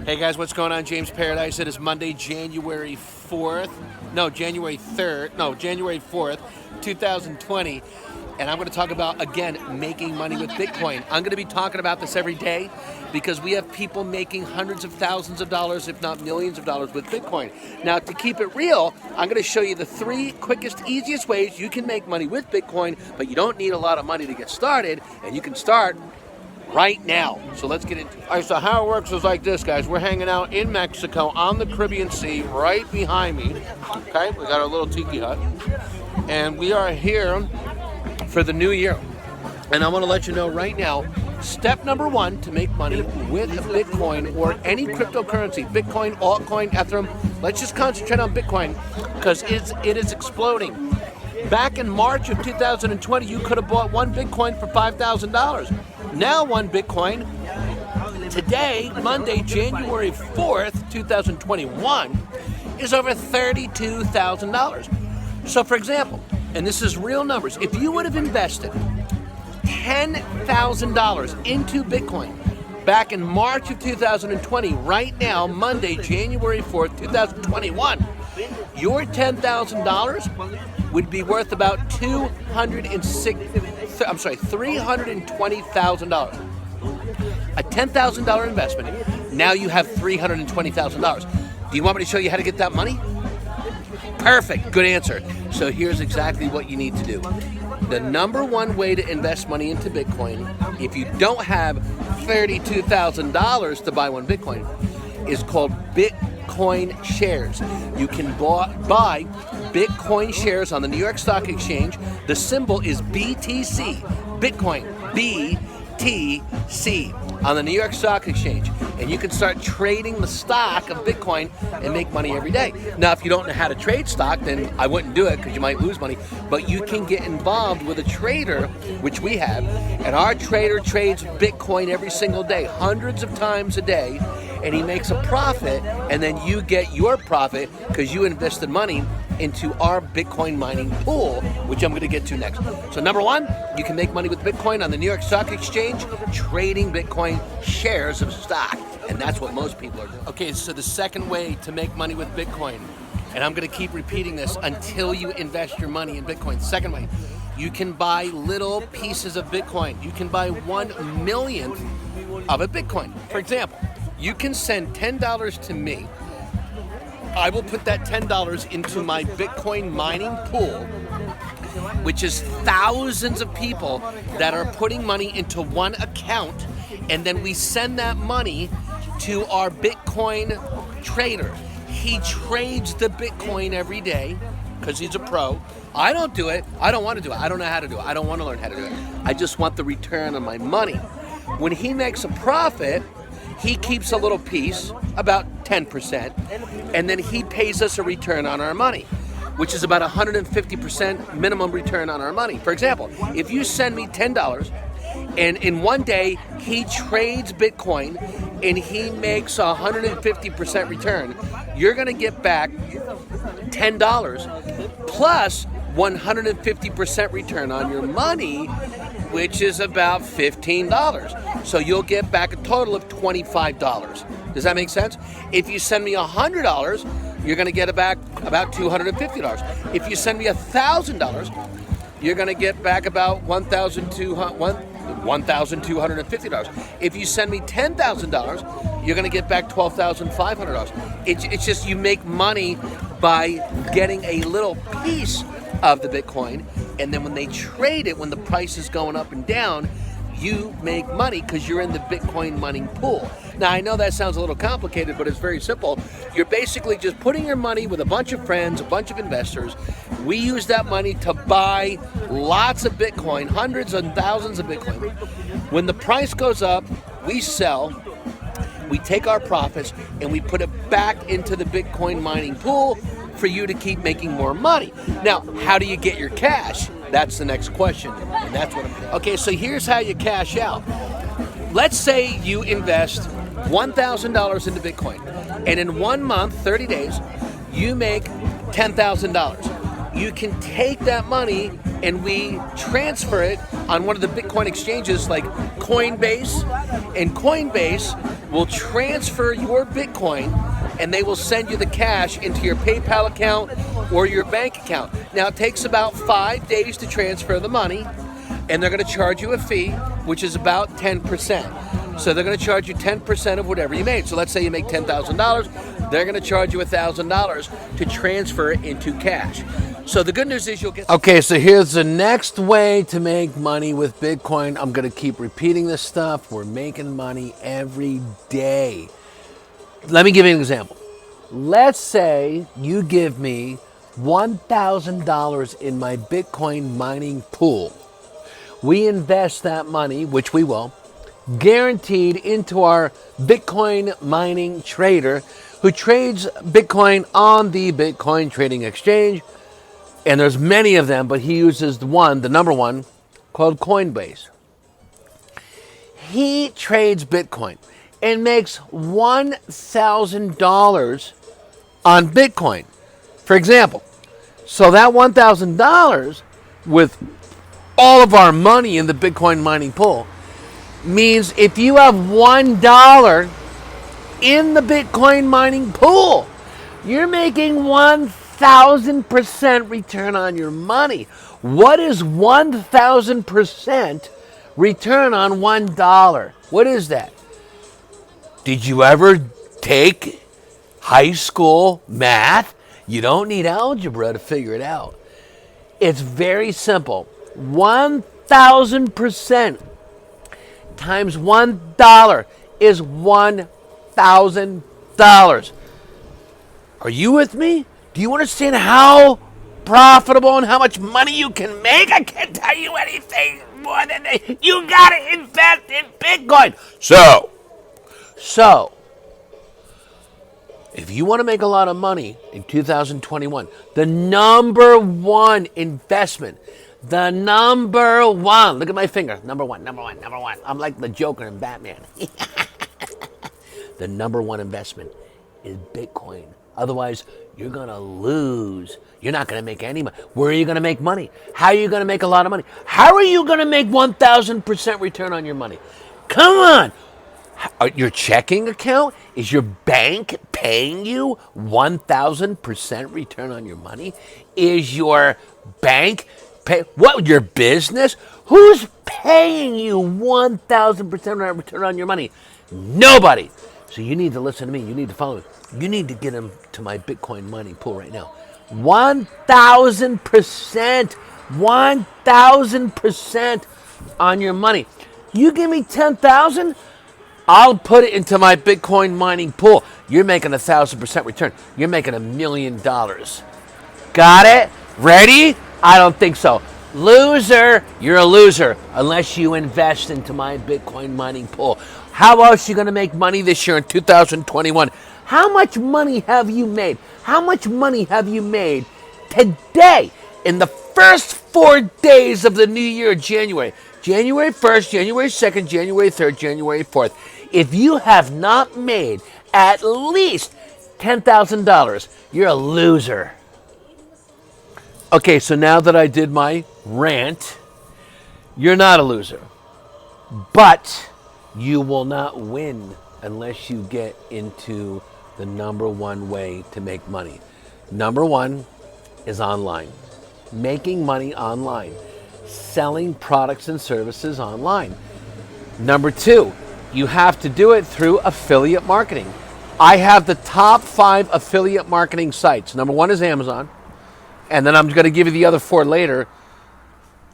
Hey guys, what's going on? James Paradise. It is Monday, January 4th. No, January 3rd. No, January 4th, 2020. And I'm going to talk about, again, making money with Bitcoin. I'm going to be talking about this every day because we have people making hundreds of thousands of dollars, if not millions of dollars with Bitcoin. Now, to keep it real, I'm going to show you the 3 quickest, easiest ways you can make money with Bitcoin, but you don't need a lot of money to get started, and you can start right now. So let's get into it. All right, so how it works is like this, guys. We're hanging out in Mexico on the Caribbean Sea right behind me. Okay, we got our little tiki hut. And we are here for the new year. And I want to let you know right now, step number 1 to make money with Bitcoin or any cryptocurrency, Bitcoin, altcoin, Ethereum. Let's just concentrate on Bitcoin because it is exploding. Back in March of 2020, you could have bought one Bitcoin for $5,000. Now one Bitcoin, today, Monday, January 4th, 2021, is over $32,000. So for example, and this is real numbers, if you would have invested $10,000 into Bitcoin back in March of 2020, right now, Monday, January 4th, 2021, your $10,000 would be worth about $320,000. A $10,000 investment. Now you have $320,000. Do you want me to show you how to get that money? Perfect. Good answer. So here's exactly what you need to do. The number 1 way to invest money into Bitcoin, if you don't have $32,000 to buy one Bitcoin, is called Bitcoin shares. You can buy Bitcoin shares on the New York Stock Exchange. The symbol is BTC, Bitcoin, BTC, on the New York Stock Exchange. And you can start trading the stock of Bitcoin and make money every day. Now, if you don't know how to trade stock, then I wouldn't do it because you might lose money. But you can get involved with a trader, which we have. And our trader trades Bitcoin every single day, hundreds of times a day. And he makes a profit, and then you get your profit because you invested money into our Bitcoin mining pool, which I'm going to get to next. So number 1, you can make money with Bitcoin on the New York Stock Exchange, trading Bitcoin shares of stock. And that's what most people are doing. Okay, so the second way to make money with Bitcoin, and I'm going to keep repeating this until you invest your money in Bitcoin. Second way, you can buy little pieces of Bitcoin. You can buy 1/1,000,000th of a Bitcoin. For example, you can send $10 to me. I will put that $10 into my Bitcoin mining pool, which is thousands of people that are putting money into one account, and then we send that money to our Bitcoin trader. He trades the Bitcoin every day because he's a pro. I don't do it. I don't want to do it. I don't know how to do it. I don't want to learn how to do it. I just want the return on my money. When he makes a profit, he keeps a little piece, about 10%, and then he pays us a return on our money, which is about 150% minimum return on our money. For example, if you send me $10, and in one day he trades Bitcoin and he makes a 150% return, you're going to get back $10 plus 150% return on your money, which is about $15. So you'll get back a total of $25. Does that make sense? If you send me $100, you're going to get back about $250. If you send me $1,000, you're going to get back about $1,250. If you send me $10,000, you're going to get back $12,500. It's just you make money by getting a little piece of the Bitcoin, and then when they trade it, when the price is going up and down, you make money because you're in the Bitcoin mining pool. Now, I know that sounds a little complicated, but it's very simple. You're basically just putting your money with a bunch of friends, a bunch of investors. We use that money to buy lots of Bitcoin, hundreds and thousands of Bitcoin. When the price goes up, we sell. We take our profits and we put it back into the Bitcoin mining pool for you to keep making more money. Now, how do you get your cash? That's the next question, and that's what I'm doing. Okay, so here's how you cash out. Let's say you invest $1,000 into Bitcoin, and in 1 month, 30 days, you make $10,000. You can take that money and we transfer it on one of the Bitcoin exchanges like Coinbase, and Coinbase will transfer your Bitcoin and they will send you the cash into your PayPal account or your bank account. Now, it takes about 5 days to transfer the money, and they're going to charge you a fee, which is about 10%. So they're going to charge you 10% of whatever you made. So let's say you make $10,000, they're going to charge you $1,000 to transfer it into cash. So the good news is you'll get... Okay, so here's the next way to make money with Bitcoin. I'm going to keep repeating this stuff. We're making money every day. Let me give you an example. Let's say you give me $1,000 in my Bitcoin mining pool. We invest that money, which we will, guaranteed into our Bitcoin mining trader who trades Bitcoin on the Bitcoin trading exchange. And there's many of them, but he uses the number one, called Coinbase. He trades Bitcoin and makes $1,000 on Bitcoin, for example. So that $1,000 with all of our money in the Bitcoin mining pool means if you have $1 in the Bitcoin mining pool, you're making 1,000% return on your money. What is 1,000% return on $1? What is that? Did you ever take high school math? You don't need algebra to figure it out. It's very simple. 1,000% times $1 is $1,000. Are you with me? Do you understand how profitable and how much money you can make? I can't tell you anything more than that. You gotta invest in Bitcoin. So, if you want to make a lot of money in 2021, the number one investment, look at my finger, number one. I'm like the Joker in Batman. The number one investment is Bitcoin. Otherwise, you're going to lose. You're not going to make any money. Where are you going to make money? How are you going to make a lot of money? How are you going to make 1,000% return on your money? Come on. Your checking account? Is your bank paying you 1,000% return on your money? Is your bank your business? Who's paying you 1,000% return on your money? Nobody. So you need to listen to me. You need to follow me. You need to get into my Bitcoin mining pool right now. 1,000%. 1,000% on your money. You give me 10,000, I'll put it into my Bitcoin mining pool. You're making 1,000% return. You're making $1 million. Got it? Ready? I don't think so. Loser, you're a loser unless you invest into my Bitcoin mining pool. How else are you going to make money this year in 2021? How much money have you made? How much money have you made today in the first 4 days of the new year, January? January 1st, January 2nd, January 3rd, January 4th. If you have not made at least $10,000, you're a loser. Okay, so now that I did my rant, you're not a loser. But you will not win unless you get into the number one way to make money. Number one is online. Making money online. Selling products and services online. Number two, you have to do it through affiliate marketing. I have the top 5 affiliate marketing sites. Number one is Amazon. And then I'm going to give you the other 4 later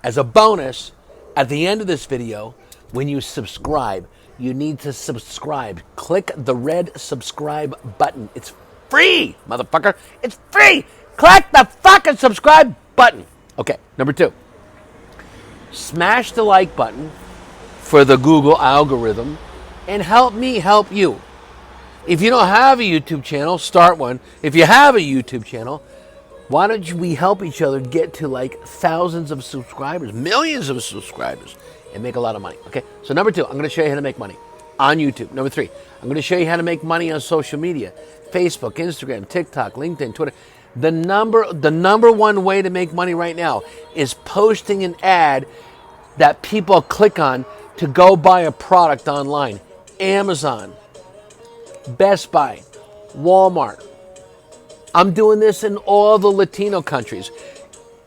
as a bonus at the end of this video. When you subscribe, you need to subscribe. Click the red subscribe button. It's free, motherfucker. It's free. Click the fucking subscribe button. Okay, number 2. Smash the like button for the Google algorithm and help me help you. If you don't have a YouTube channel, start one. If you have a YouTube channel, why don't we help each other get to like thousands of subscribers, millions of subscribers, and make a lot of money? Okay, so number 2, I'm going to show you how to make money on YouTube. Number 3, I'm going to show you how to make money on social media, Facebook, Instagram, TikTok, LinkedIn, Twitter. The number one way to make money right now is posting an ad that people click on to go buy a product online. Amazon, Best Buy, Walmart. I'm doing this in all the Latino countries,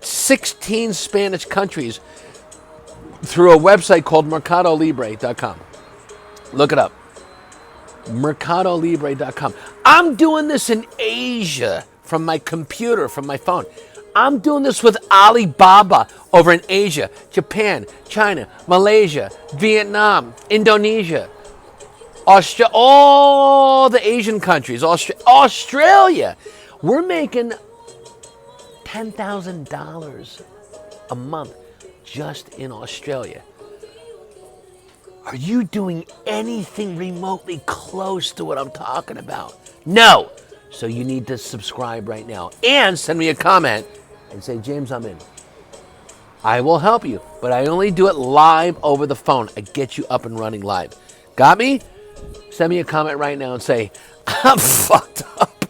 16 Spanish countries, through a website called MercadoLibre.com. Look it up. MercadoLibre.com. I'm doing this in Asia from my computer, from my phone. I'm doing this with Alibaba over in Asia, Japan, China, Malaysia, Vietnam, Indonesia, all the Asian countries, Australia. We're making $10,000 a month just in Australia. Are you doing anything remotely close to what I'm talking about? No. So you need to subscribe right now and send me a comment and say, James, I'm in. I will help you, but I only do it live over the phone. I get you up and running live. Got me? Send me a comment right now and say, I'm fucked up.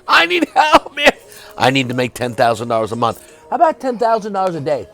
I need help, man. I need to make $10,000 a month. How about $10,000 a day?